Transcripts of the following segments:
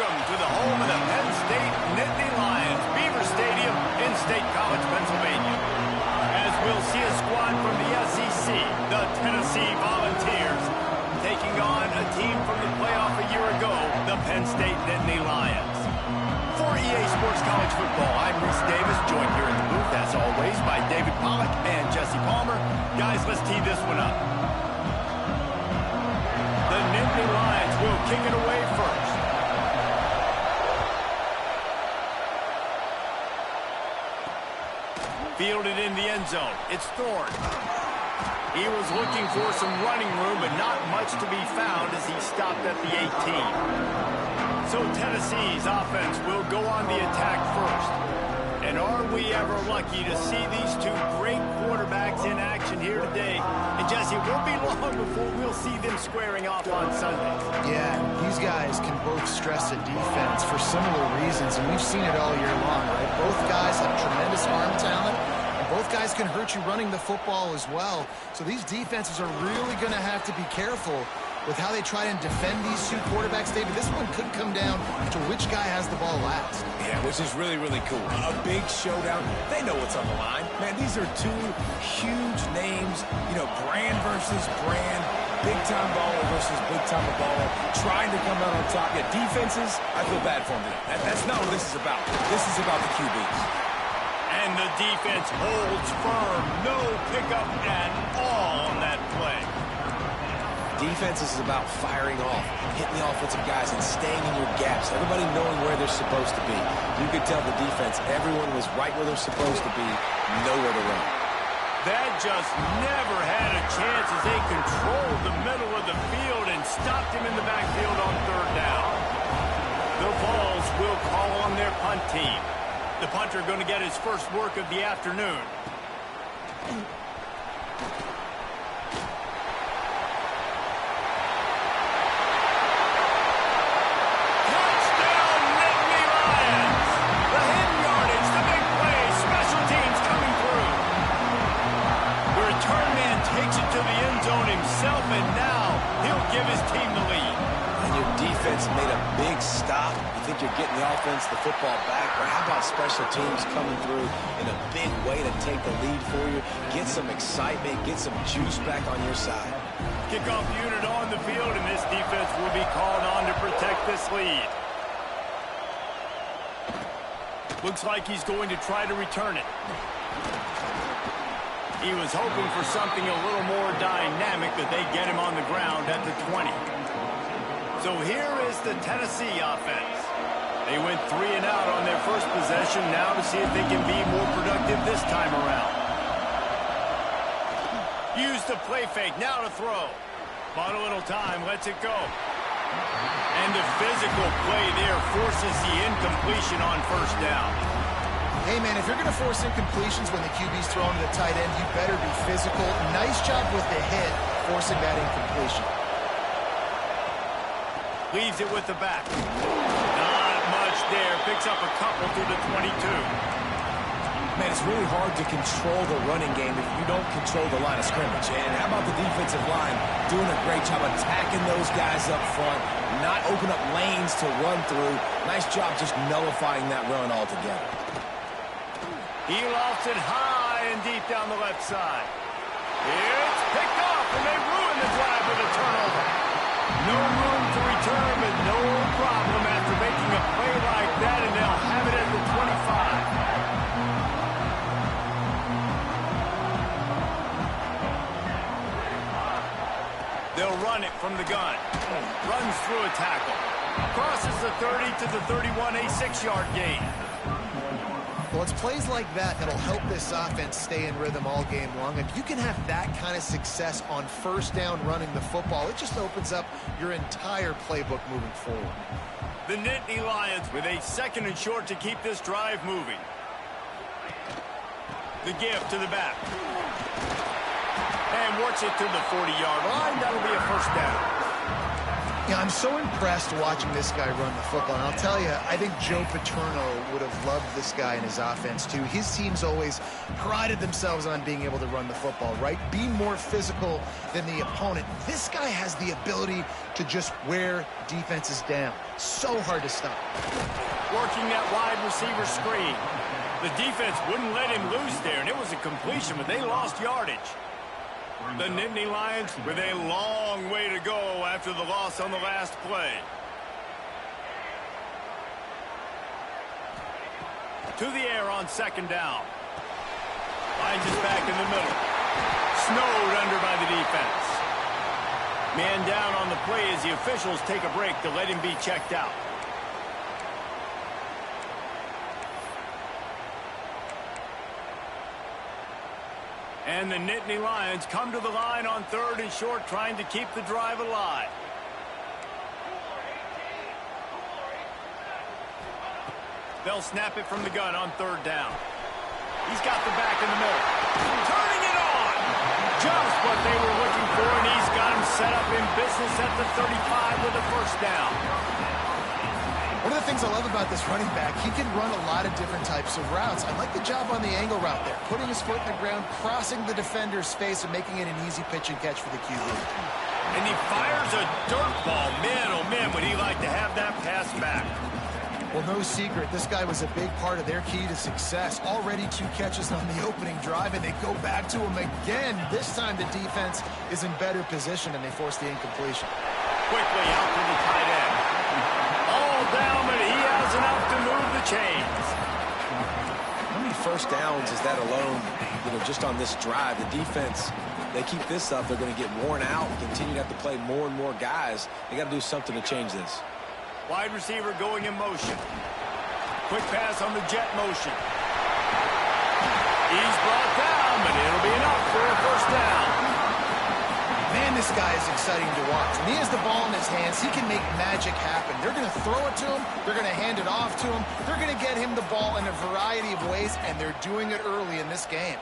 Welcome to the home of the Penn State Nittany Lions, Beaver Stadium in State College, Pennsylvania. As we'll see a squad from the SEC, the Tennessee Volunteers, taking on a team from the playoff a year ago, the Penn State Nittany Lions. For EA Sports College Football, I'm Reese Davis, joined here in the booth, as always, by David Pollack and Jesse Palmer. Guys, let's tee this one up. The Nittany Lions will kick it away first. Fielded in the end zone. It's Thorne. He was looking for some running room, but not much to be found as he stopped at the 18. So Tennessee's offense will go on the attack first. And are we ever lucky to see these two great quarterbacks in action here today? And Jesse, it won't be long before we'll see them squaring off on Sundays. Yeah, these guys can both stress a defense for similar reasons, and we've seen it all year long, right? Both guys have tremendous arm talent, and both guys can hurt you running the football as well. So these defenses are really going to have to be careful with how they try and defend these two quarterbacks. David, this one could come down to which guy has the ball last. Yeah, which is really, really cool. A big showdown. They know what's on the line. Man, these are two huge names, you know, brand versus brand, big-time baller versus big-time baller, trying to come out on top. Yeah, defenses, I feel bad for them today. That's not what this is about. This is about the QBs. And the defense holds firm. No pickup at all on that play. Defense is about firing off, hitting the offensive guys, and staying in your gaps. Everybody knowing where they're supposed to be. You could tell the defense, everyone was right where they're supposed to be, nowhere to run. That just never had a chance as they controlled the middle of the field and stopped him in the backfield on third down. The Vols will call on their punt team. The punter going to get his first work of the afternoon. Himself, and now he'll give his team the lead. And your defense made a big stop. You think you're getting the offense, the football back, or how about special teams coming through in a big way to take the lead for you? Get some excitement, get some juice back on your side. Kickoff unit on the field, and this defense will be called on to protect this lead. Looks like he's going to try to return it. He was hoping for something a little more dynamic, but they get him on the ground at the 20. So here is the Tennessee offense. They went 3 and out on their first possession, now to see if they can be more productive this time around. Use the play fake, now to throw. Bought a little time, lets it go. And the physical play there forces the incompletion on first down. Hey, man, if you're going to force incompletions when the QB's throwing to the tight end, you better be physical. Nice job with the hit, forcing that incompletion. Leaves it with the back. Not much there. Picks up a couple to the 22. Man, it's really hard to control the running game if you don't control the line of scrimmage. And how about the defensive line doing a great job attacking those guys up front, not open up lanes to run through. Nice job just nullifying that run altogether. He lofts it high and deep down the left side. It's picked off, and they ruin the drive with a turnover. No room to return, but no problem after making a play like that, and they'll have it at the 25. They'll run it from the gun. Runs through a tackle. Crosses the 30 to the 31, a 6-yard gain. Well, it's plays like that that'll help this offense stay in rhythm all game long. If you can have that kind of success on first down running the football, it just opens up your entire playbook moving forward. The Nittany Lions with a 2nd and short to keep this drive moving. The give to the back. And works it to the 40-yard line. That'll be a first down. Yeah, I'm so impressed watching this guy run the football. And I'll tell you, I think Joe Paterno would have loved this guy in his offense, too. His teams always prided themselves on being able to run the football, right? Be more physical than the opponent. This guy has the ability to just wear defenses down. So hard to stop. Working that wide receiver screen. The defense wouldn't let him loose there, and it was a completion, but they lost yardage. The Nittany Lions with a long way to go after the loss on the last play. To the air on second down. Finds it back in the middle. Snowed under by the defense. Man down on the play as the officials take a break to let him be checked out. And the Nittany Lions come to the line on 3rd and short, trying to keep the drive alive. They'll snap it from the gun on 3rd down. He's got the back in the middle. Turning it on! Just what they were looking for, and he's got him set up in business at the 35 with a first down. One of the things I love about this running back, he can run a lot of different types of routes. I like the job on the angle route there, putting his foot in the ground, crossing the defender's face, and making it an easy pitch and catch for the QB. And he fires a dirt ball. Man, oh man, would he like to have that pass back. Well, no secret, this guy was a big part of their key to success. Already 2 catches on the opening drive, and they go back to him again. This time the defense is in better position, and they force the incompletion. Quickly out to the tight end. All down, but he has enough to move the chains. How many first downs is that alone, just on this drive? The defense, they keep this up, they're going to get worn out, continue to have to play more and more guys. They got to do something to change this. Wide receiver going in motion. Quick pass on the jet motion. He's brought down, but it'll be enough for a first down. Man, this guy is exciting to watch. When he has the ball in his hands, he can make magic happen. They're going to throw it to him. They're going to hand it off to him. They're going to get him the ball in a variety of ways, and they're doing it early in this game.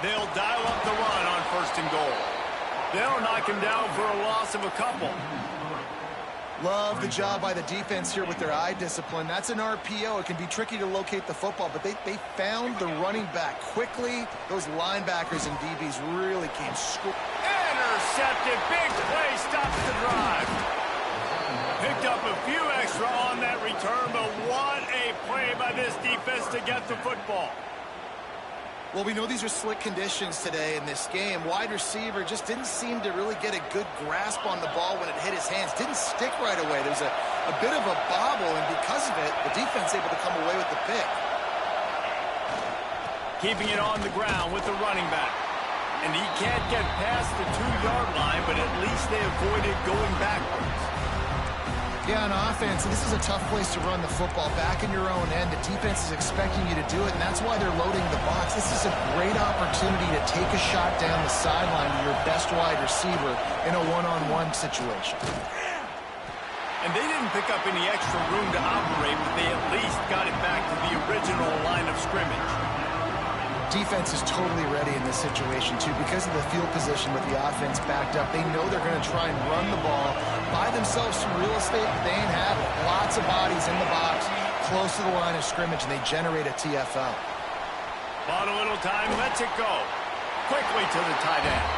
They'll dial up the run on 1st and goal. They'll knock him down for a loss of a couple. Love the job by the defense here with their eye discipline. That's an RPO. It can be tricky to locate the football, but they found the running back quickly. Those linebackers and DBs really came intercepted. Big play stops the drive. Picked up a few extra on that return, but what a play by this defense to get the football. Well, we know these are slick conditions today in this game. Wide receiver just didn't seem to really get a good grasp on the ball when it hit his hands. Didn't stick right away. There's a bit of a bobble, and because of it, the defense able to come away with the pick. Keeping it on the ground with the running back. And he can't get past the 2-yard line, but at least they avoided going backwards. Yeah, on offense, this is a tough place to run the football. Back in your own end, the defense is expecting you to do it, and that's why they're loading the box. This is a great opportunity to take a shot down the sideline to your best wide receiver in a one-on-one situation. And they didn't pick up any extra room to operate, but they at least got it back to the original line of scrimmage. Defense is totally ready in this situation, too. Because of the field position with the offense backed up, they know they're going to try and run the ball, buy themselves some real estate, but they ain't have it. Lots of bodies in the box, close to the line of scrimmage, and they generate a TFL. Bought a little time, lets it go. Quickly to the tight end.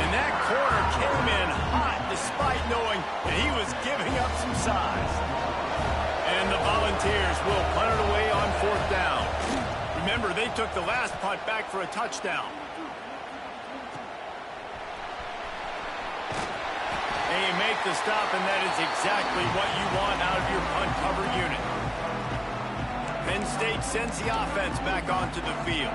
And that corner came in hot despite knowing that he was giving up some size. And the Volunteers will punt it away on 4th down. Remember, they took the last punt back for a touchdown. And you make the stop, and that is exactly what you want out of your punt cover unit. Penn State sends the offense back onto the field.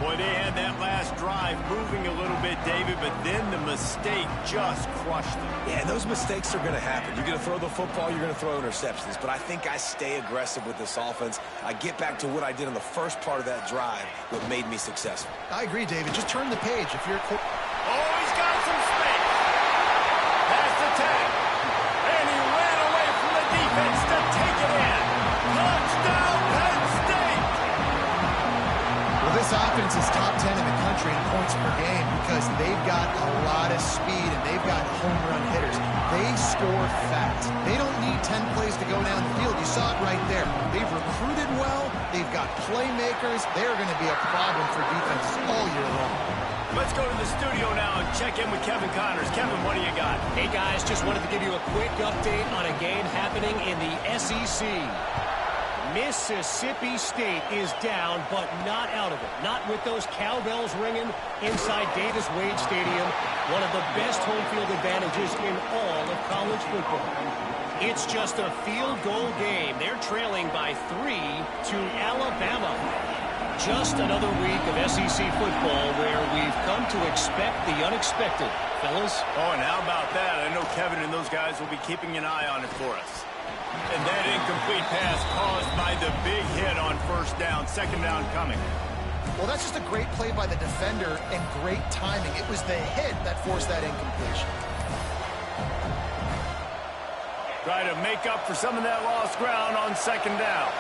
Boy, they had that last drive moving a little bit, David, but then the mistake just crushed them. Yeah, and those mistakes are going to happen. You're going to throw the football, you're going to throw interceptions. But I think I stay aggressive with this offense. I get back to what I did in the first part of that drive, what made me successful. I agree, David. Just turn the page. If you're... Oh, he's got some space. Pass the tag. And he ran away from the defense to take it in. Touchdown, Penn State. Well, this offense is top 10 in the country in points per game because they've got a lot of speed and they've they've got home run hitters. They score fast. They don't need 10 plays to go down the field. You saw it right there. They've recruited well. They've got playmakers. They're going to be a problem for defenses all year long. Let's go to the studio now and check in with Kevin Connors. Kevin, what do you got? Hey, guys, just wanted to give you a quick update on a game happening in the SEC. Mississippi State is down, but not out of it. Not with those cowbells ringing inside Davis-Wade Stadium, one of the best home field advantages in all of college football. It's just a field goal game. They're trailing by 3 to Alabama. Just another week of SEC football where we've come to expect the unexpected, fellas. Oh, and how about that? I know Kevin and those guys will be keeping an eye on it for us. And that incomplete pass caused by the big hit on first down. Second down coming. Well, that's just a great play by the defender and great timing. It was the hit that forced that incompletion. Try to make up for some of that lost ground on second down.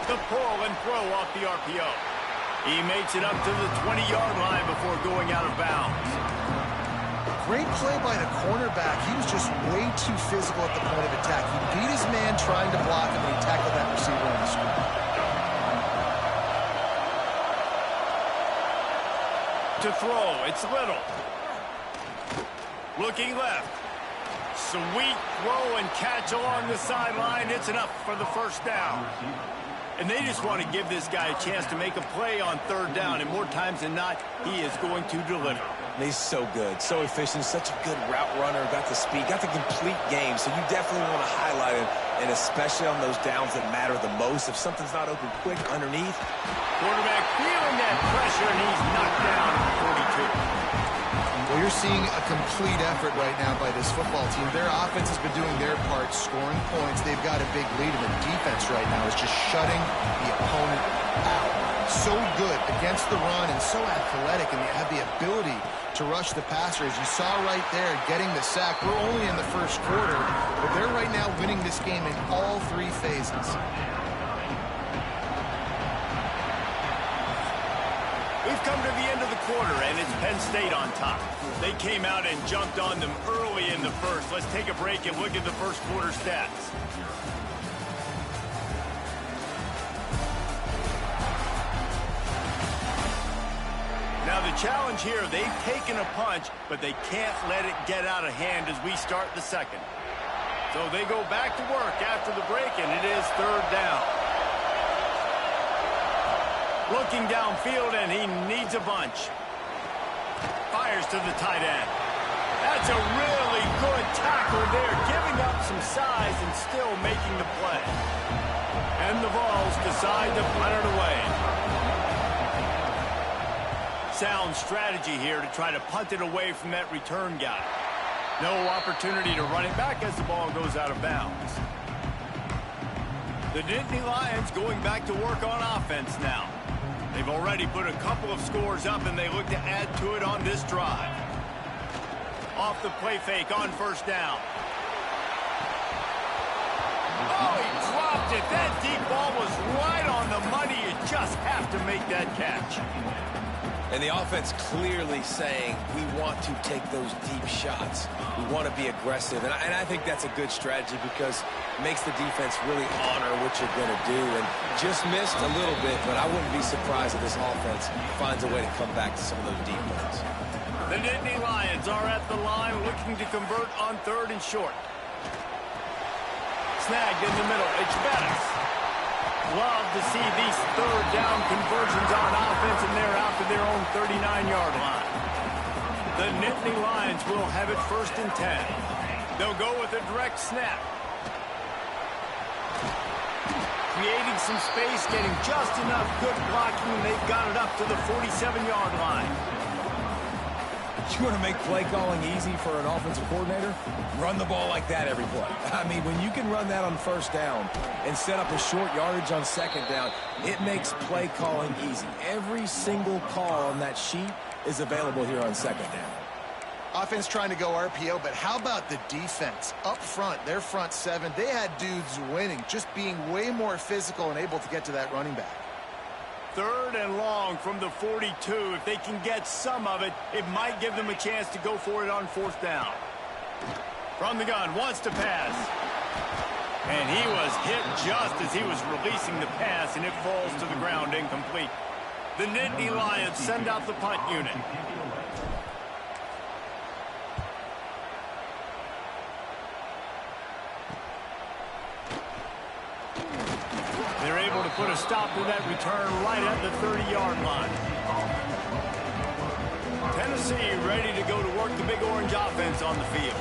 The pull and throw off the RPO. He makes it up to the 20-yard line before going out of bounds. Great play by the cornerback. He was just way too physical at the point of attack. He beat his man trying to block him, and he tackled that receiver on the screen. To throw, it's Little. Looking left. Sweet throw and catch along the sideline. It's enough for the first down. And they just want to give this guy a chance to make a play on third down, and more times than not, he is going to deliver. He's so good, so efficient, such a good route runner, got the speed, got the complete game, so you definitely want to highlight him, and especially on those downs that matter the most. If something's not open quick underneath. Quarterback feeling that pressure, and he's knocked down at the 42. Well, you're seeing a complete effort right now by this football team. Their offense has been doing their part, scoring points. They've got a big lead, and the defense right now is just shutting the opponent out. So good against the run and so athletic, and they have the ability to rush the passer. As you saw right there, getting the sack. We're only in the first quarter, but they're right now winning this game in all 3 phases. We've come to the end of the quarter, and it's Penn State on top. They came out and jumped on them early in the first. Let's take a break and look at the first quarter stats. Now the challenge here, they've taken a punch, but they can't let it get out of hand as we start the second. So they go back to work after the break, and it is third down. Looking downfield, and he needs a bunch. Fires to the tight end. That's a really good tackle there, giving up some size and still making the play. And the Vols decide to punt it away. Sound strategy here to try to punt it away from that return guy. No opportunity to run it back as the ball goes out of bounds. The Nittany Lions going back to work on offense now. They've already put a couple of scores up, and they look to add to it on this drive. Off the play fake on first down. Oh, he dropped it. That deep ball was right on the money. You just have to make that catch. And the offense clearly saying, we want to take those deep shots. We want to be aggressive. And I think that's a good strategy because it makes the defense really honor what you're going to do. And just missed a little bit, but I wouldn't be surprised if this offense finds a way to come back to some of those deep ones. The Nittany Lions are at the line looking to convert on third and short. Snagged in the middle. It's Bettis. Love to see these third down conversions on offense, and they're out to their own 39-yard line. The Nittany Lions will have it first and 10. They'll go with a direct snap. Creating some space, getting just enough good blocking, and they've got it up to the 47-yard line. You want to make play calling easy for an offensive coordinator? Run the ball like that every play. I mean, when you can run that on first down and set up a short yardage on second down, it makes play calling easy. Every single call on that sheet is available here on second down. Offense trying to go RPO, but how about the defense? Up front, their front seven, they had dudes winning, just being way more physical and able to get to that running back. 3rd and long from the 42. If they can get some of it, it might give them a chance to go for it on 4th down. From the gun, wants to pass. And he was hit just as he was releasing the pass, and it falls to the ground incomplete. The Nittany Lions send out the punt unit. They're able to put a stop to that return right at the 30-yard line. Tennessee ready to go to work the Big Orange offense on the field.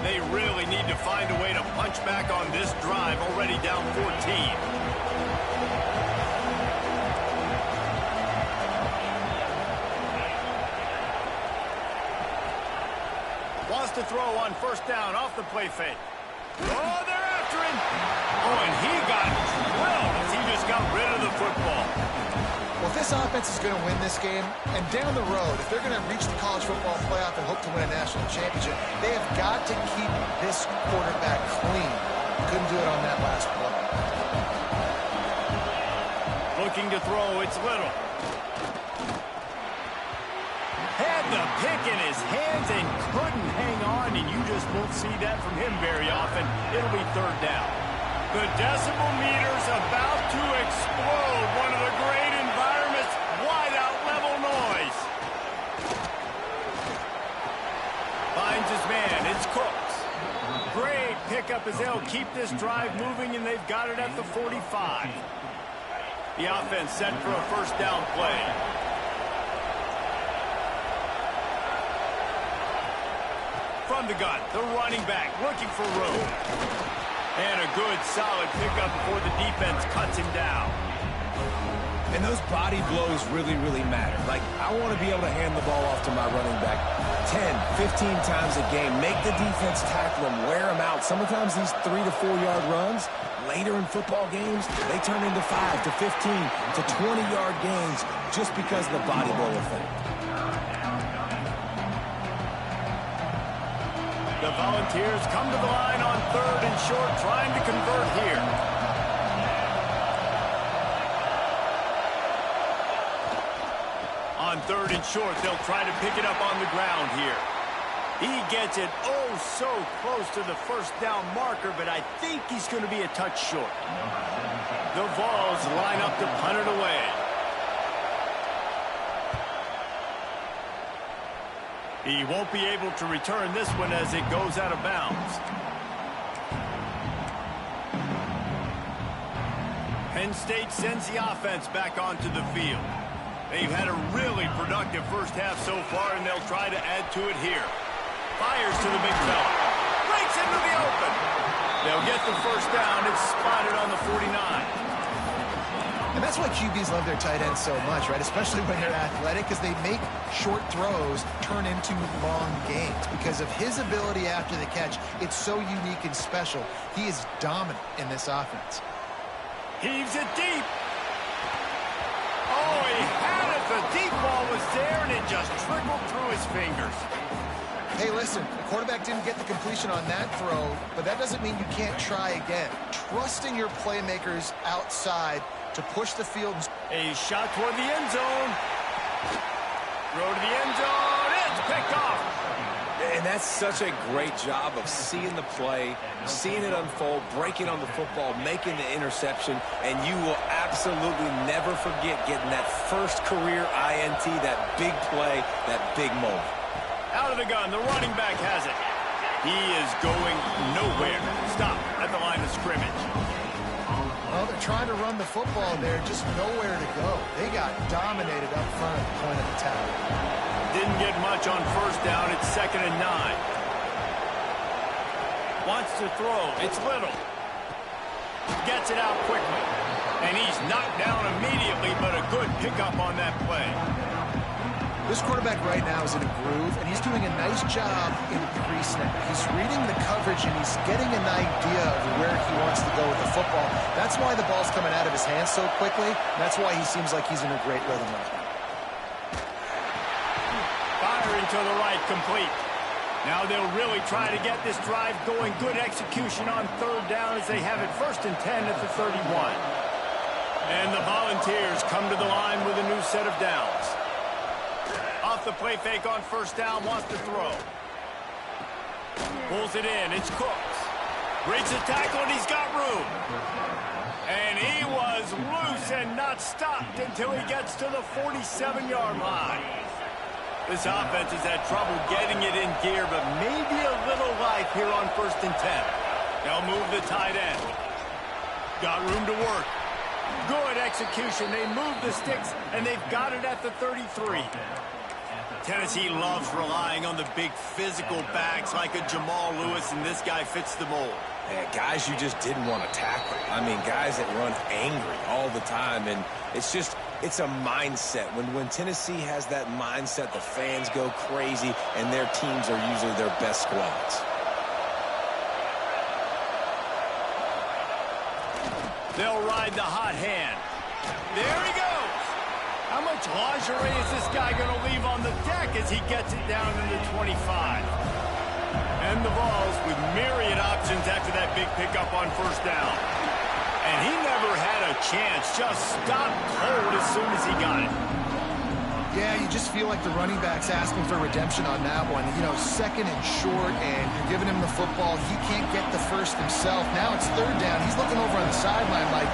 They really need to find a way to punch back on this drive, already down 14. Wants to throw on 1st down off the play fake. Oh, they're after him. Oh, and he got drilled as he just got rid of the football. Well, if this offense is going to win this game, and down the road, if they're going to reach the college football playoff and hope to win a national championship, they have got to keep this quarterback clean. Couldn't do it on that last play. Looking to throw, it's Little. Had the pick in his hands and couldn't hang on, and you just won't see that from him very often. It'll be 3rd down. The decibel meter's about to explode. One of the great environments, wide-out level noise. Finds his man, it's Cooks. Great pickup as they'll keep this drive moving, and they've got it at the 45. The offense set for a 1st down play. From the gun, the running back looking for room. And a good, solid pickup before the defense cuts him down. And those body blows really, really matter. Like, I want to be able to hand the ball off to my running back 10, 15 times a game. Make the defense tackle him, wear him out. Sometimes these 3 to 4 yard runs, later in football games, they turn into 5 to 15 to 20-yard gains just because of the body blow effect. The Volunteers come to the line on 3rd and short, trying to convert here. On 3rd and short, they'll try to pick it up on the ground here. He gets it oh so close to the 1st down marker, but I think he's going to be a touch short. The Vols line up to punt it away. He won't be able to return this one as it goes out of bounds. Penn State sends the offense back onto the field. They've had a really productive first half so far, and they'll try to add to it here. Fires to the big fella. Breaks into the open. They'll get the 1st down. It's spotted on the 49. And that's why QBs love their tight ends so much, right? Especially when they're athletic, because they make short throws turn into long gains. Because of his ability after the catch, it's so unique and special. He is dominant in this offense. Heaves it deep. Oh, he had it. The deep ball was there, and it just trickled through his fingers. Hey, listen, the quarterback didn't get the completion on that throw, but that doesn't mean you can't try again. Trusting your playmakers outside to push the field. A shot toward the end zone. Throw to the end zone. It's picked off. And that's such a great job of seeing the play, seeing it unfold, breaking on the football, making the interception, and you will absolutely never forget getting that first career INT, that big play, that big moment. Out of the gun, the running back has it. He is going nowhere. Stop at the line of scrimmage. Well, they're trying to run the football there, just nowhere to go. They got dominated up front at the point of attack. Didn't get much on 1st down. It's 2nd and 9. Wants to throw. It's Little. Gets it out quickly. And he's knocked down immediately, but a good pickup on that play. This quarterback right now is in a groove, and he's doing a nice job in pre-snap. He's reading the coverage, and he's getting an idea of where he wants to go with the football. That's why the ball's coming out of his hands so quickly. That's why he seems like he's in a great rhythm right now. Firing to the right, complete. Now they'll really try to get this drive going. Good execution on 3rd down as they have it 1st and 10 at the 31. And the Volunteers come to the line with a new set of downs. Off the play fake on first down, wants to throw. Pulls it in, it's Cooks. Breaks the tackle, and he's got room. And he was loose and not stopped until he gets to the 47-yard line. This offense has had trouble getting it in gear, but maybe a little life here on 1st and 10. They'll move the tight end. Got room to work. Good execution. They move the sticks, and they've got it at the 33. Tennessee loves relying on the big physical backs like a Jamal Lewis, and this guy fits the mold. Yeah, guys you just didn't want to tackle. I mean, guys that run angry all the time, and it's a mindset. When Tennessee has that mindset, the fans go crazy, and their teams are usually their best squads. They'll ride the hot hand. There he goes. How much lingerie is this guy going to leave on the deck as he gets it down to the 25? And the Vols with myriad options after that big pickup on first down. And he never had a chance, just stopped cold as soon as he got it. Yeah, you just feel like the running back's asking for redemption on that one. You know, 2nd and short, and you're giving him the football. He can't get the first himself. Now it's 3rd down. He's looking over on the sideline like,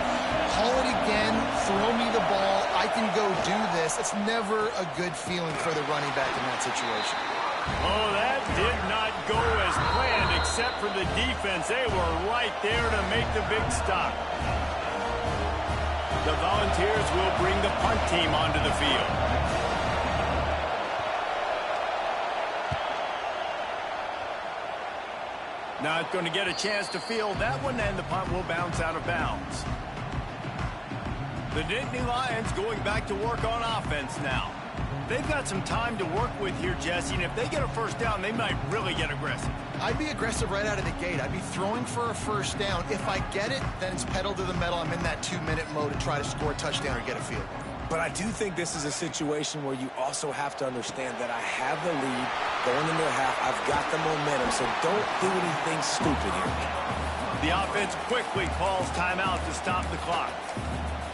call it again, throw me the ball, I can go do this. It's never a good feeling for the running back in that situation. Oh, that did not go as planned, except for the defense. They were right there to make the big stop. The Volunteers will bring the punt team onto the field. Not going to get a chance to field that one, and the punt will bounce out of bounds. The Nittany Lions going back to work on offense now. They've got some time to work with here, Jesse, and if they get a first down, they might really get aggressive. I'd be aggressive right out of the gate. I'd be throwing for a first down. If I get it, then it's pedal to the metal. I'm in that 2-minute mode to try to score a touchdown or get a field goal. But I do think this is a situation where you also have to understand that I have the lead going into the half. I've got the momentum, so don't do anything stupid here. The offense quickly calls timeout to stop the clock.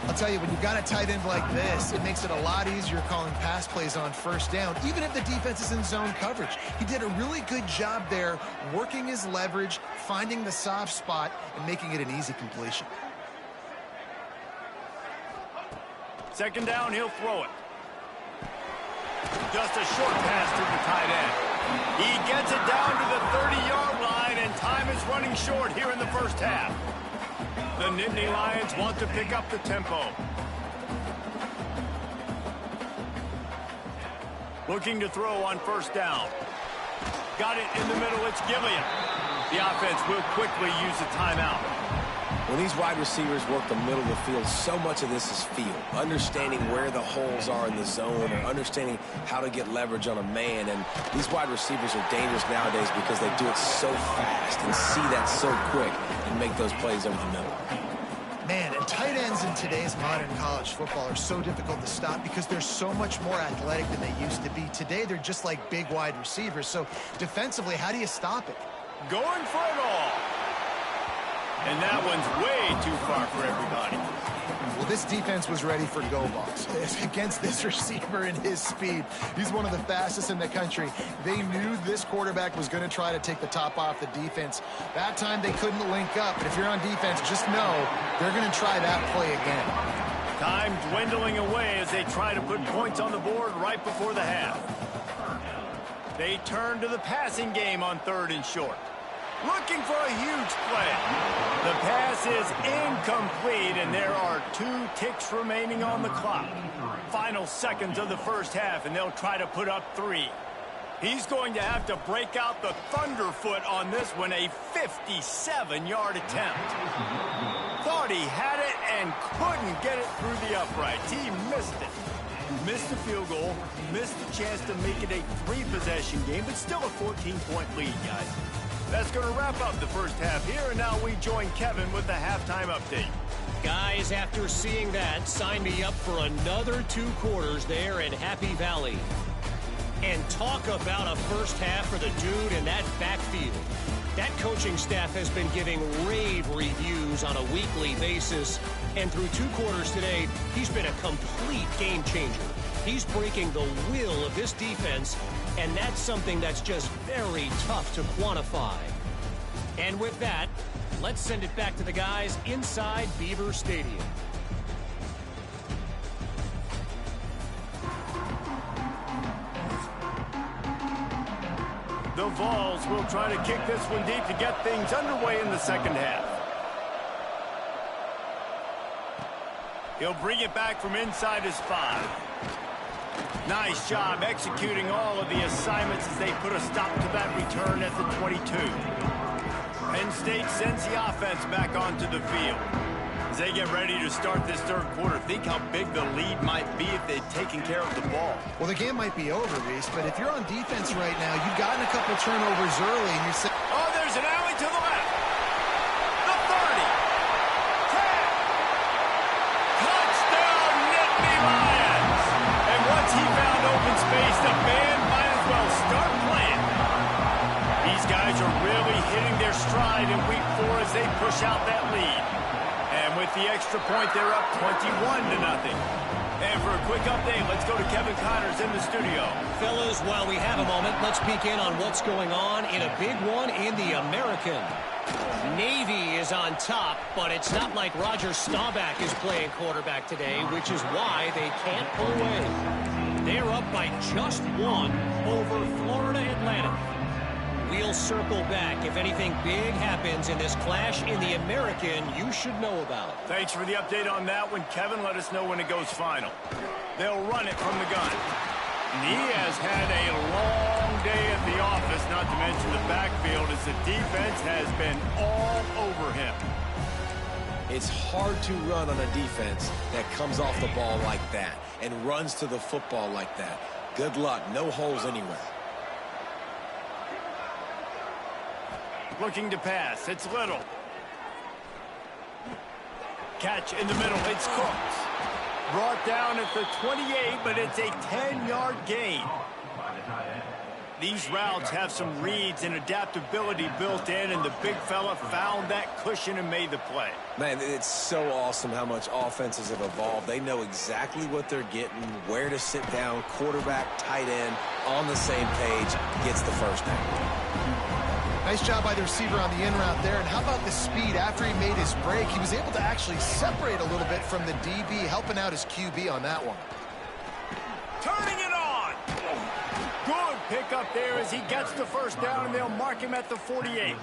I'll tell you, when you've got a tight end like this, it makes it a lot easier calling pass plays on first down, even if the defense is in zone coverage. He did a really good job there, working his leverage, finding the soft spot, and making it an easy completion. 2nd down, he'll throw it. Just a short pass to the tight end. He gets it down to the 30-yard line, and time is running short here in the first half. The Nittany Lions want to pick up the tempo. Looking to throw on first down. Got it in the middle, it's Gilliam. The offense will quickly use a timeout. When these wide receivers work the middle of the field, so much of this is feel. Understanding where the holes are in the zone, or understanding how to get leverage on a man. And these wide receivers are dangerous nowadays because they do it so fast and see that so quick and make those plays over the middle. Man, and tight ends in today's modern college football are so difficult to stop because they're so much more athletic than they used to be. Today, they're just like big wide receivers. So defensively, how do you stop it? Going for it all. And that one's way too far for everybody. Well, this defense was ready for go balls against this receiver and his speed. He's one of the fastest in the country. They knew this quarterback was going to try to take the top off the defense. That time they couldn't link up. But if you're on defense, just know they're going to try that play again. Time dwindling away as they try to put points on the board right before the half. They turn to the passing game on 3rd and short. Looking for a huge play. The pass is incomplete, and there are 2 ticks remaining on the clock. Final seconds of the first half, and they'll try to put up 3. He's going to have to break out the thunderfoot on this one, a 57-yard attempt. Thought he had it and couldn't get it through the uprights. He missed it. Missed the field goal, missed the chance to make it a 3-possession game, but still a 14-point lead, guys. That's going to wrap up the first half here, and now we join Kevin with the halftime update. Guys, after seeing that, sign me up for another 2 quarters there in Happy Valley. And talk about a first half for the dude in that backfield. That coaching staff has been giving rave reviews on a weekly basis. And through 2 quarters today, he's been a complete game changer. He's breaking the will of this defense, and that's something that's just very tough to quantify. And with that, let's send it back to the guys inside Beaver Stadium. The Vols will try to kick this one deep to get things underway in the second half. He'll bring it back from inside his 5. Nice job executing all of the assignments as they put a stop to that return at the 22. Penn State sends the offense back onto the field. As they get ready to start this third quarter, think how big the lead might be if they'd taken care of the ball. Well, the game might be over, Reese, but if you're on defense right now, you've gotten a couple turnovers early, and you're saying, oh, there's an alley to the left. The 30. 10. Touchdown, Nittany Lions. And once he found open space, the band might as well start playing. These guys are really hitting their stride in week 4 as they push out that lead. And with the extra point, they're up 21-0. And for a quick update, let's go to Kevin Connors in the studio. Fellas, while we have a moment, let's peek in on what's going on in a big one in the American. Navy is on top, but it's not like Roger Staubach is playing quarterback today, which is why they can't pull away. They're up by just 1 over Florida Atlantic. We'll circle back. If anything big happens in this clash in the American, you should know about it. Thanks for the update on that one, Kevin. Let us know when it goes final. They'll run it from the gun. And he has had a long day at the office, not to mention the backfield, as the defense has been all over him. It's hard to run on a defense that comes off the ball like that and runs to the football like that. Good luck. No holes anywhere. Looking to pass. It's Little. Catch in the middle. It's Cooks. Brought down at the 28, but it's a 10-yard gain. These routes have some reads and adaptability built in, and the big fella found that cushion and made the play. Man, it's so awesome how much offenses have evolved. They know exactly what they're getting, where to sit down, quarterback, tight end, on the same page, gets the first down. nice job by the receiver on the in route there. And how about the speed after he made his break? He was able to actually separate a little bit from the DB, helping out his QB on that one. Turning it on. Good pickup there as he gets the first down, and they'll mark him at the 48.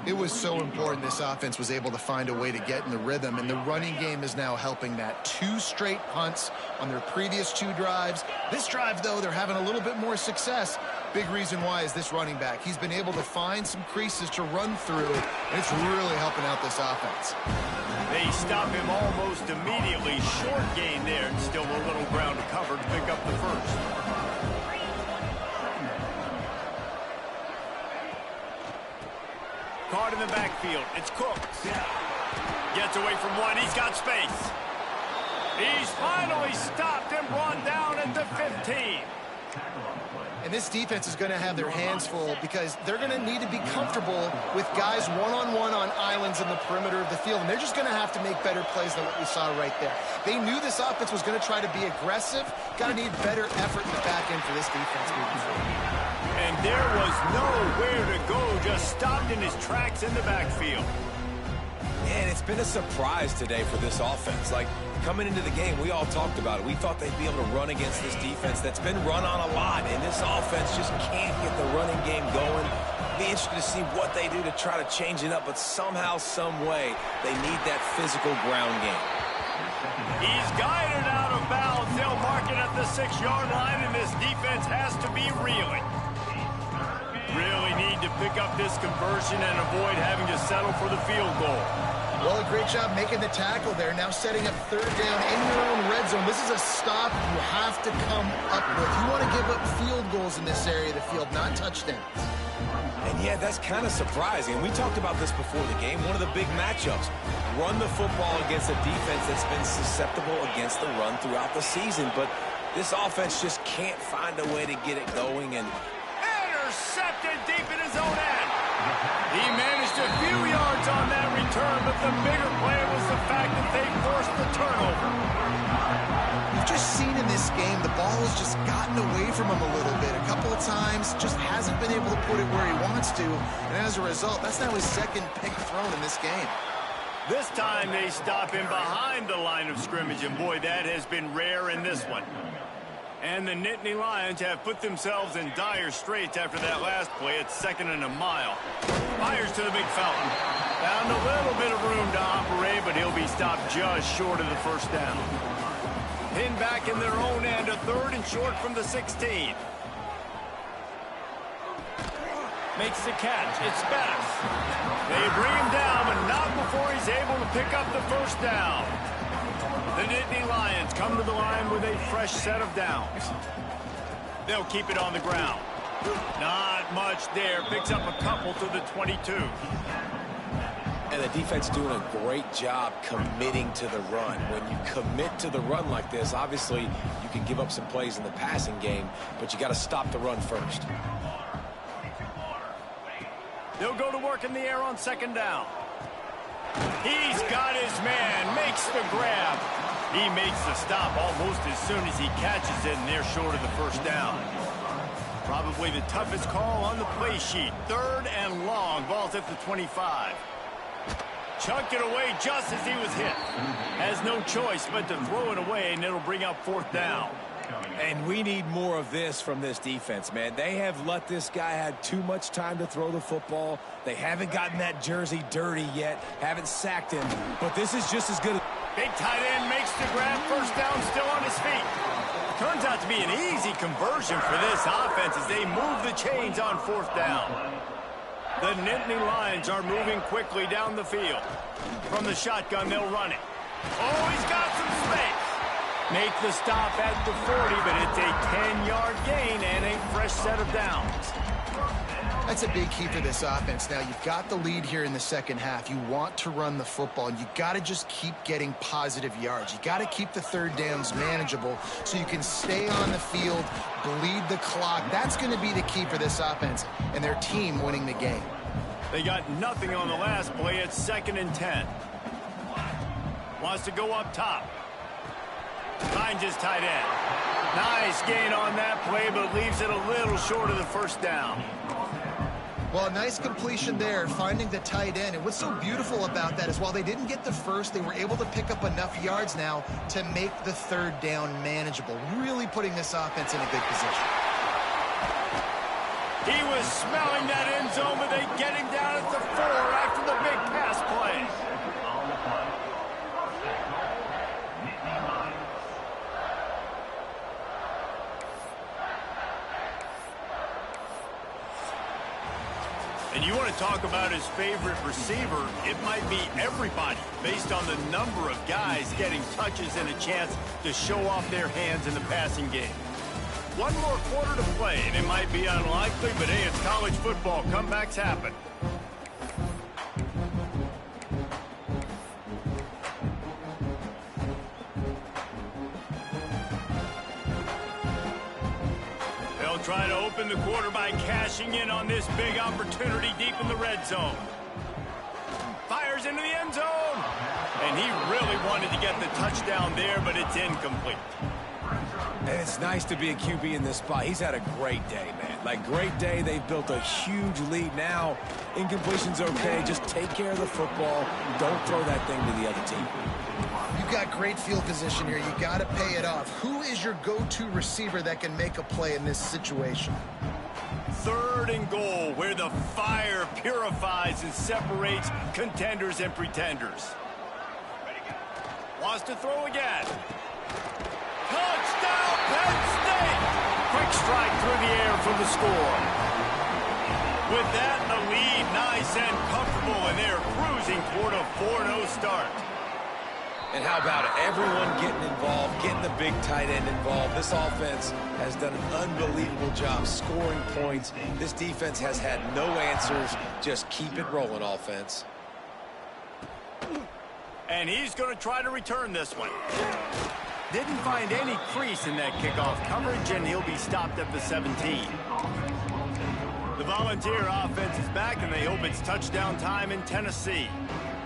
It was so important this offense was able to find a way to get in the rhythm, and the running game is now helping that. 2 straight punts on their previous 2 drives. This drive, though, they're having a little bit more success. Big reason why is this running back. He's been able to find some creases to run through, and it's really helping out this offense. They stop him almost immediately. Short gain there, and still a little ground to cover to pick up the first. Caught in the backfield. It's Cooks. Gets away from one. He's got space. He's finally stopped and brought down at the 15. And this defense is going to have their hands full because they're going to need to be comfortable with guys one-on-one on islands in the perimeter of the field. And they're just going to have to make better plays than what we saw right there. They knew this offense was going to try to be aggressive. Got to need better effort in the back end for this defense moving forward. And there was nowhere to go, just stopped in his tracks in the backfield. Man, it's been a surprise today for this offense. Like, coming into the game, we all talked about it. We thought they'd be able to run against this defense that's been run on a lot, and this offense just can't get the running game going. Be interested to see what they do to try to change it up, but somehow, some way, they need that physical ground game. He's guided out of bounds. They'll mark it at the 6-yard line, and this defense has to be reeling. Really need to pick up this conversion and avoid having to settle for the field goal. Well, a great job making the tackle there. Now setting up 3rd down in your own red zone. This is a stop you have to come up with. You want to give up field goals in this area of the field, not touchdowns. And yeah, that's kind of surprising. We talked about this before the game. One of the big matchups. Run the football against a defense that's been susceptible against the run throughout the season. But this offense just can't find a way to get it going. And intercepted deep in his own end. He managed a few yards on that return, but the bigger play was the fact that they forced the turnover. You've just seen in this game, the ball has just gotten away from him a little bit. A couple of times, just hasn't been able to put it where he wants to. And as a result, that's now his second pick thrown in this game. This time they stop him behind the line of scrimmage, and boy, that has been rare in this one. And the Nittany Lions have put themselves in dire straits after that last play. It's 2nd and a mile. Fires to the big fountain. Found a little bit of room to operate, but he'll be stopped just short of the first down. Pinned back in their own end, a 3rd and short from the 16. Makes the catch. It's Bettis. They bring him down, but not before he's able to pick up the first down. The Nittany Lions come to the line with a fresh set of downs. They'll keep it on the ground. Not much there. Picks up a couple to the 22. And the defense doing a great job committing to the run. When you commit to the run like this, obviously you can give up some plays in the passing game, but you got to stop the run first. They'll go to work in the air on 2nd down. He's got his man, makes the grab. He makes the stop almost as soon as he catches it, and they're short of the first down. Probably the toughest call on the play sheet. 3rd and long, ball's at the 25. Chucked it away just as he was hit. Has no choice but to throw it away, and it'll bring up 4th down. And we need more of this from this defense, man. They have let this guy have too much time to throw the football. They haven't gotten that jersey dirty yet, haven't sacked him, but this is just as good. Big tight end makes the grab, first down, still on his feet. Turns out to be an easy conversion for this offense as they move the chains on 4th down. The Nittany Lions are moving quickly down the field. From the shotgun, they'll run it. Oh, he's got some space. Make the stop at the 40, but it's a 10-yard gain and a fresh set of downs. That's a big key for this offense. Now, you've got the lead here in the second half. You want to run the football, and you got to just keep getting positive yards. You got to keep the 3rd downs manageable so you can stay on the field, bleed the clock. That's going to be the key for this offense and their team winning the game. They got nothing on the last play. It's 2nd and 10. Wants to go up top. Finds his tight end. Nice gain on that play, but leaves it a little short of the first down. Well, a nice completion there, finding the tight end. And what's so beautiful about that is while they didn't get the first, they were able to pick up enough yards now to make the 3rd down manageable, really putting this offense in a good position. He was smelling that end zone, but they get him down at the 4 after the big pass play. And you want to talk about his favorite receiver, it might be everybody based on the number of guys getting touches and a chance to show off their hands in the passing game. One more quarter to play, and it might be unlikely, but hey, it's college football. Comebacks happen. Try to open the quarter by cashing in on this big opportunity deep in the red zone. Fires into the end zone. And he really wanted to get the touchdown there, but it's incomplete. And it's nice to be a QB in this spot. He's had a great day, man. Like, great day. They've built a huge lead now. Incompletion's okay. Just take care of the football. Don't throw that thing to the other team. You've got great field position here. You got to pay it off. Who is your go-to receiver that can make a play in this situation? 3rd and goal, where the fire purifies and separates contenders and pretenders. Wants to throw again. Touchdown, Penn State! Quick strike through the air for the score. With that, the lead nice and comfortable, and they're cruising toward a 4-0 start. And how about it? Everyone getting involved, getting the big tight end involved. This offense has done an unbelievable job scoring points. This defense has had no answers. Just keep it rolling, offense. And he's going to try to return this one. Didn't find any crease in that kickoff coverage, and he'll be stopped at the 17. The Volunteer offense is back, and they hope it's touchdown time in Tennessee.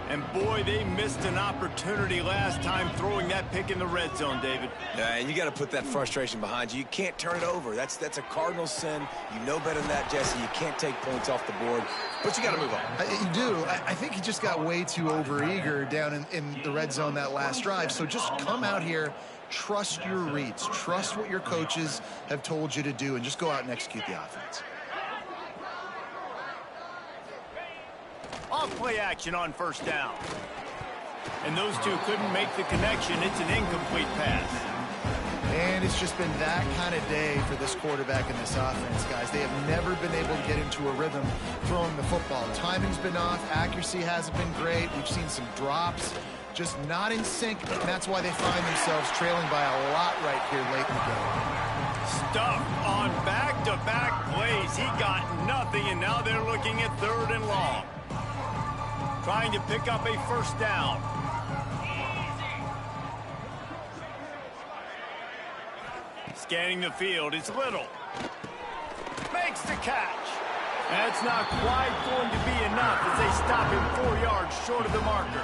And boy, they missed an opportunity last time throwing that pick in the red zone, David. Yeah, and you got to put that frustration behind you. You can't turn it over. That's a cardinal sin. You know better than that, Jesse. You can't take points off the board, but you got to move on. You do. I think he just got way too overeager down in the red zone that last drive. So just come out here, trust your reads, trust what your coaches have told you to do, and just go out and execute the offense. Off-play action on first down. And those two couldn't make the connection. It's an incomplete pass. And it's just been that kind of day for this quarterback and this offense, guys. They have never been able to get into a rhythm throwing the football. Timing's been off. Accuracy hasn't been great. We've seen some drops. Just not in sync, and that's why they find themselves trailing by a lot right here late in the game. Stuffed on back-to-back plays. He got nothing, and now they're looking at 3rd and long. Trying to pick up a first down. Scanning the field, it's Little. Makes the catch. That's not quite going to be enough as they stop him 4 yards short of the marker.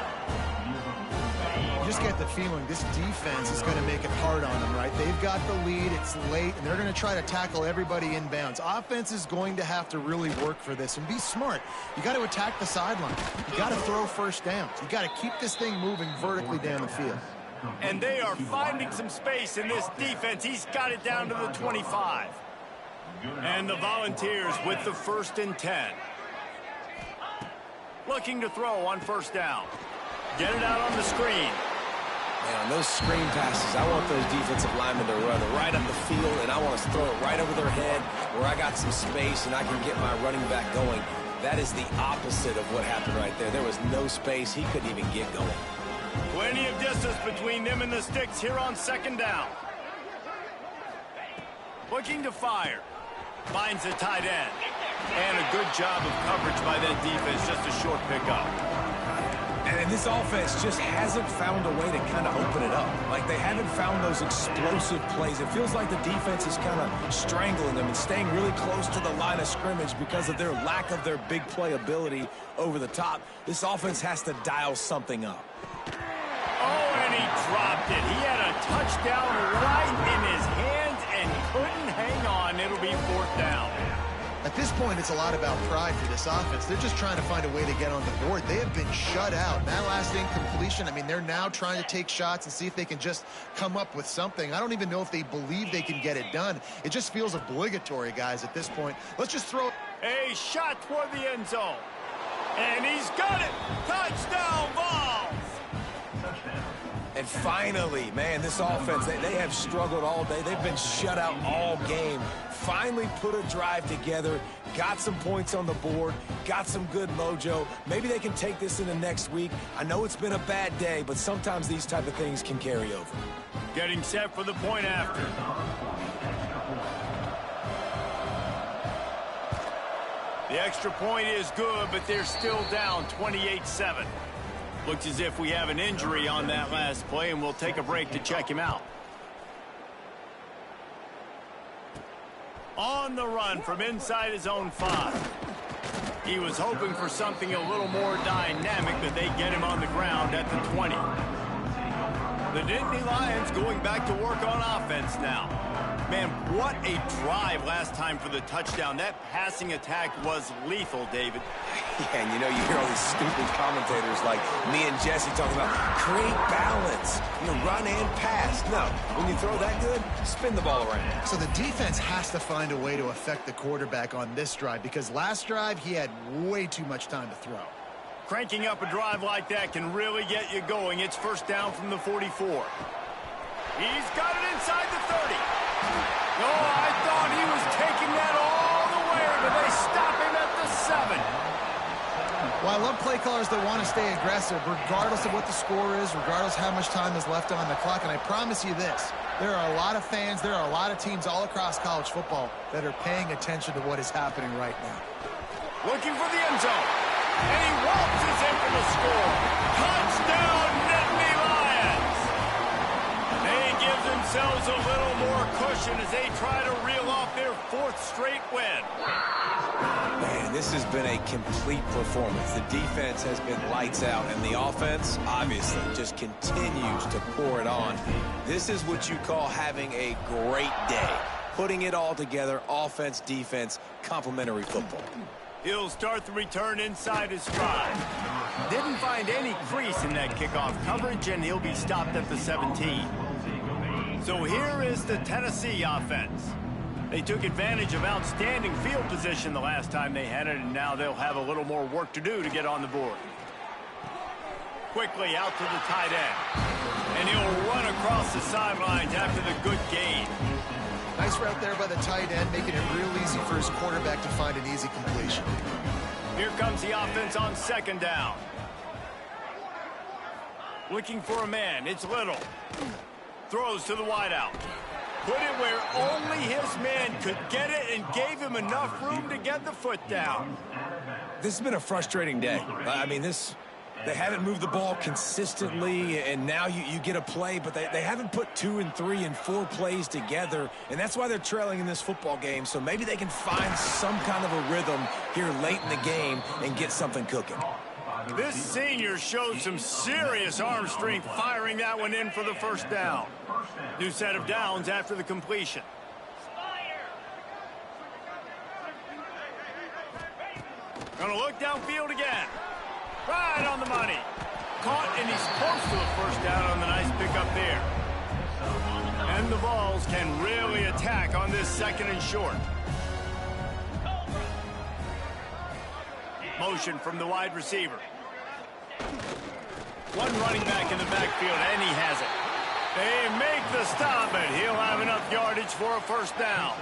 You just get the feeling this defense is going to make it hard on them, right? They've got the lead, it's late, and they're going to try to tackle everybody inbounds. Offense is going to have to really work for this and be smart. You got to attack the sideline. You got to throw first downs. You got to keep this thing moving vertically down the field. And they are finding some space in this defense. He's got it down to the 25. And the Volunteers with the 1st and 10. Looking to throw on first down. Get it out on the screen. Man, on those screen passes, I want those defensive linemen to run right up the field, and I want to throw it right over their head where I got some space and I can get my running back going. That is the opposite of what happened right there. There was no space. He couldn't even get going. Plenty of distance between them and the sticks here on 2nd down. Looking to fire. Finds the tight end. And a good job of coverage by that defense. Just a short pickup. And this offense just hasn't found a way to kind of open it up. Like, they haven't found those explosive plays. It feels like the defense is kind of strangling them and staying really close to the line of scrimmage because of their lack of their big play ability over the top. This offense has to dial something up. Oh, and he dropped it. He had a touchdown right in his hands and couldn't hang on. It'll be 4th down. At this point, it's a lot about pride for this offense. They're just trying to find a way to get on the board. They have been shut out. That last incompletion, I mean, they're now trying to take shots and see if they can just come up with something. I don't even know if they believe they can get it done. It just feels obligatory, guys, at this point. Let's just throw a shot toward the end zone. And he's got it. Touchdown, Vols. And finally, man, this offense, they have struggled all day. They've been shut out all game. Finally put a drive together, got some points on the board, got some good mojo. Maybe they can take this into next week. I know it's been a bad day, but sometimes these type of things can carry over. Getting set for the point after. The extra point is good, but they're still down 28-7. Looks as if we have an injury on that last play, and we'll take a break to check him out. On the run from inside his own 5. He was hoping for something a little more dynamic, but they get him on the ground at the 20. The Nittany Lions going back to work on offense now. Man, what a drive last time for the touchdown. That passing attack was lethal, David. Yeah, and you know, you hear all these stupid commentators like me and Jesse talking about create balance, run and pass. No, when you throw that good, spin the ball around. So the defense has to find a way to affect the quarterback on this drive because last drive he had way too much time to throw. Cranking up a drive like that can really get you going. It's first down from the 44. He's got it inside the 30. Oh, I thought he was taking that all the way, but they stop him at the 7. Well, I love play callers that want to stay aggressive, regardless of what the score is, regardless how much time is left on the clock. And I promise you this, there are a lot of fans, there are a lot of teams all across college football that are paying attention to what is happening right now. Looking for the end zone. And he waltzes in for the score. Touchdown, Nittany Lions. They give themselves a little more cushion as they try to reel off their 4th straight win. this has been a complete performance. The defense has been lights out, and the offense, obviously, just continues to pour it on. This is what you call having a great day. Putting it all together, offense, defense, complementary football. He'll start the return inside his 5. Didn't find any crease in that kickoff coverage, and he'll be stopped at the 17. So here is the Tennessee offense. They took advantage of outstanding field position the last time they had it, and now they'll have a little more work to do to get on the board. Quickly out to the tight end. And he'll run across the sidelines after the good gain. Nice route there by the tight end, making it real easy for his quarterback to find an easy completion. Here comes the offense on 2nd down. Looking for a man. It's Little. Throws to the wideout. Put it where only his man could get it and gave him enough room to get the foot down. This has been a frustrating day. I mean, they haven't moved the ball consistently, and now you get a play, but they haven't put 2 and 3 and 4 plays together, and that's why they're trailing in this football game. So maybe they can find some kind of a rhythm here late in the game and get something cooking. This senior showed some serious arm strength firing that one in for the first down. New set of downs after the completion. Gonna look downfield again. Right on the money. Caught, and he's close to the first down on the nice pickup there. And the Vols can really attack on this 2nd and short. Motion from the wide receiver. One running back in the backfield, and he has it. They make the stop, but he'll have enough yardage for a first down.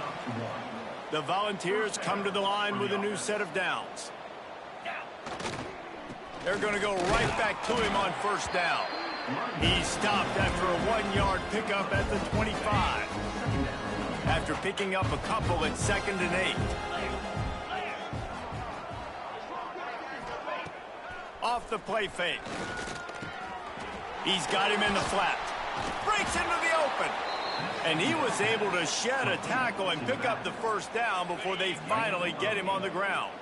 The Volunteers come to the line with a new set of downs. They're going to go right back to him on first down. He's stopped after a 1-yard pickup at the 25. After picking up a couple at 2nd and 8. Off the play fake. He's got him in the flat. Breaks into the open. And he was able to shed a tackle and pick up the first down before they finally get him on the ground.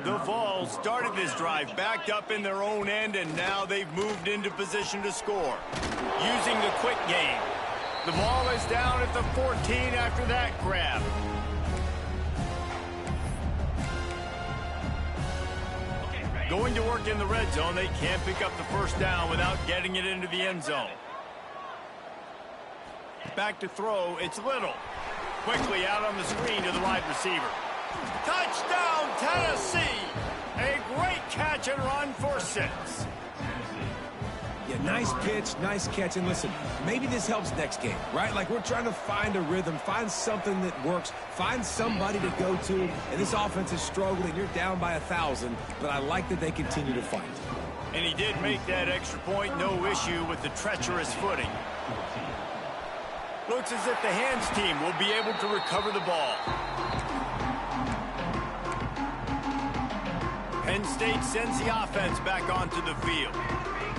The Vols started this drive backed up in their own end, and now they've moved into position to score. Using the quick game. The ball is down at the 14 after that grab. Going to work in the red zone, they can't pick up the first down without getting it into the end zone. Back to throw, it's Little. Quickly out on the screen to the wide receiver. Touchdown, Tennessee! A great catch and run for 6. Yeah, nice pitch, nice catch, and listen, maybe this helps next game, right? Like, we're trying to find a rhythm, find something that works, find somebody to go to, and this offense is struggling. You're down by 1,000, but I like that they continue to fight. And he did make that extra point, no issue with the treacherous footing. Looks as if the hands team will be able to recover the ball. Penn State sends the offense back onto the field.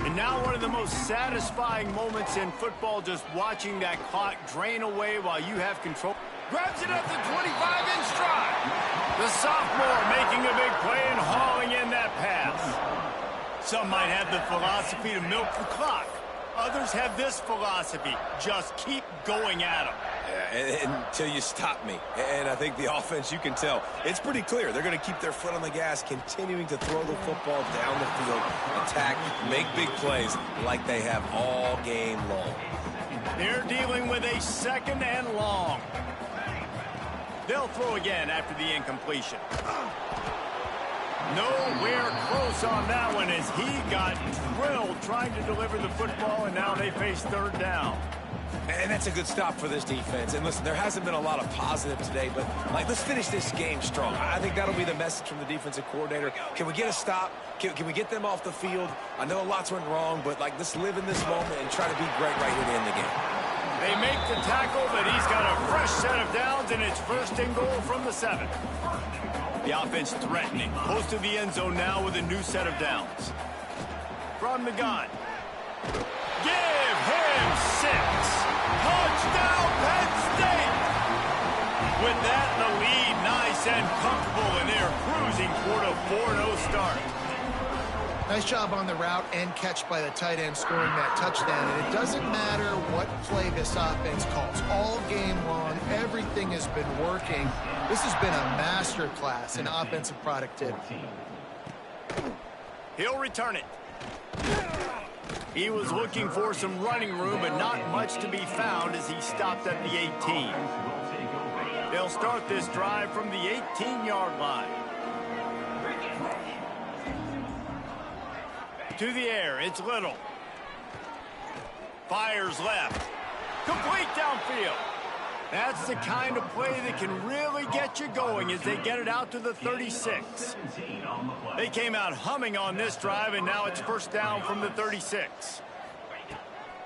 And now one of the most satisfying moments in football, just watching that clock drain away while you have control. Grabs it at the 25 in stride. The sophomore making a big play and hauling in that pass. Some might have the philosophy to milk the clock. Others have this philosophy, just keep going at them. Yeah, until you stop me. And I think the offense, you can tell, it's pretty clear. They're going to keep their foot on the gas, continuing to throw the football down the field, attack, make big plays like they have all game long. They're dealing with a 2nd and long. They'll throw again after the incompletion. Nowhere close on that one as he got drilled trying to deliver the football, and now they face 3rd down. And that's a good stop for this defense. And listen, there hasn't been a lot of positive today, but let's finish this game strong. I think that'll be the message from the defensive coordinator. Can we get a stop? Can we get them off the field? I know lots went wrong, but let's live in this moment and try to be great right here to end the game. They make the tackle, but he's got a fresh set of downs, and it's 1st and goal from the 7. The offense threatening. Close to the end zone now with a new set of downs. From the gun. Give him 6. Touchdown, Penn State! With that, the lead nice Nice and comfortable, and they're cruising toward a 4-0 start. Nice job on the route and catch by the tight end scoring that touchdown. And it doesn't matter what play this offense calls. All game long, everything has been working. This has been a master class in offensive productivity. He'll return it. He was looking for some running room, but not much to be found as he stopped at the 18. They'll start this drive from the 18-yard line. To the air, it's Little. Fires left. Complete downfield. That's the kind of play that can really get you going as they get it out to the 36. They came out humming on this drive, and now it's first down from the 36.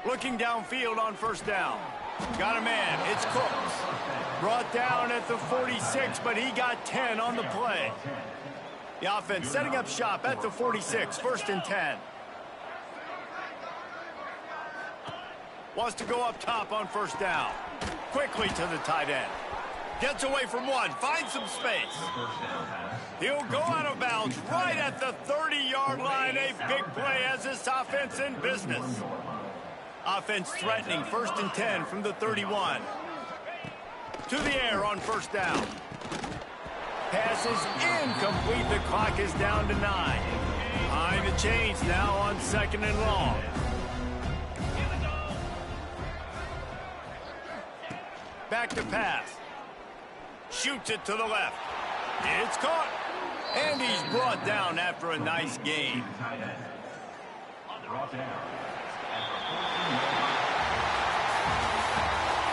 Looking downfield on first down. Got a man. It's Cooks. Brought down at the 46, but he got 10 on the play. The offense setting up shop at the 46, first and 10. Wants to go up top on first down. Quickly to the tight end. Gets away from one, finds some space. He'll go out of bounds right at the 30-yard line. A big play as this offense in business. Offense threatening, first and 10 from the 31. To the air on first down. Pass is incomplete. The clock is down to 9. Behind the chains now on second and long. Back to pass. Shoots it to the left. It's caught. And he's brought down after a nice gain.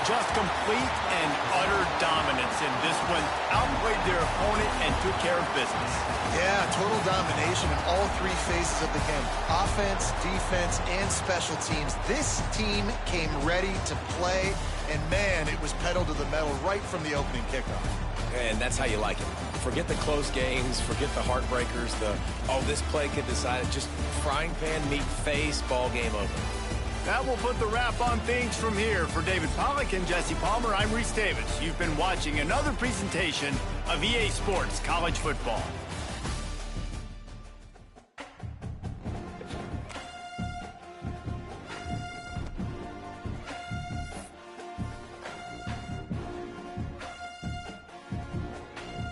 Just complete and utter dominance in this one. Outplayed their opponent and took care of business. Yeah, total domination in all three phases of the game. Offense, defense, and special teams. This team came ready to play, and man, it was pedal to the metal right from the opening kickoff. And that's how you like it. Forget the close games, forget the heartbreakers, this play could decide it. Just frying pan, meet face, ball game over. That will put the wrap on things from here. For David Pollack and Jesse Palmer, I'm Reese Davis. You've been watching another presentation of EA Sports College Football.